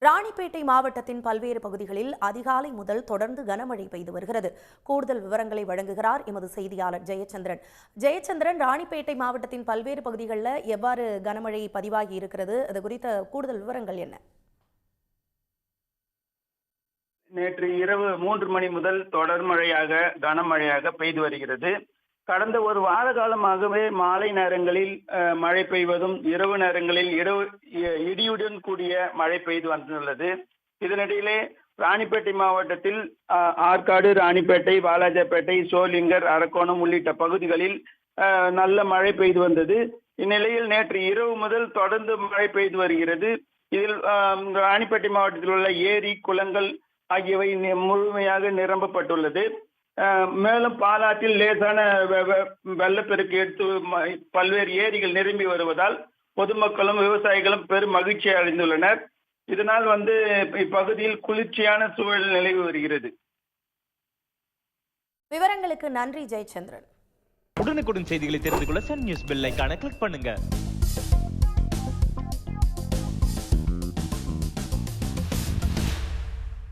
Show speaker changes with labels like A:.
A: ராணிப்பேட்டை மாவட்டத்தின் பல்வேறு பகுதிகளில் அதிகாலை முதல் தொடர்ந்து கனமழை பெய்து வருகிறது. கூடுதல் விவரங்களை வழங்குகிறார் எமது செய்தியாளர் ஜெயச்சந்திரன். ஜெயச்சந்திரன், ராணிப்பேட்டை மாவட்டத்தின் பல்வேறு பகுதிகளில் எவ்வாறு கனமழை பதிவாகி இருக்கிறது? அது குறித்த கூடுதல் விவரங்கள் என்ன?
B: நேற்று இரவு 3 மணி முதல் தொடர் மழையாக கனமழையாக பெய்து வருகிறது. கடந்த ஒரு வார காலமாகவே மாலை நேரங்களில் மழை பெய்வதும், இரவு நேரங்களில் இடியுடன் கூடிய மழை பெய்து வந்துள்ளது. இதனிடையிலே ராணிப்பேட்டை மாவட்டத்தில் ஆற்காடு, ராணிப்பேட்டை, வாலாஜாப்பேட்டை, சோளிங்கர், அரக்கோணம் உள்ளிட்ட பகுதிகளில் நல்ல மழை பெய்து வந்தது. இந்நிலையில் நேற்று இரவு முதல் தொடர்ந்து மழை பெய்து வருகிறது. இதில் ராணிப்பேட்டை மாவட்டத்தில் உள்ள ஏரி, குளங்கள் ஆகியவை முழுமையாக நிரம்பப்பட்டுள்ளது. மேலும் பாலாற்றில் லேசான வெள்ளப்பெருக்கு எடுத்து பல்வேறு ஏரிகள் நிரம்பி வருவதால் பொதுமக்களும் விவசாயிகளும் பெரும் மகிழ்ச்சி அடைந்துள்ளனர். இதனால் இப்பகுதியில் குளிர்ச்சியான சூழல் நிலவி வருகிறது.
A: விவரங்களுக்கு நன்றி ஜெயச்சந்திரன்.
C: உடனுக்குடன் செய்திகளை தெரிந்து கொள்ள சன் நியூஸ் பெல் ஐகானை கிளிக் பண்ணுங்க.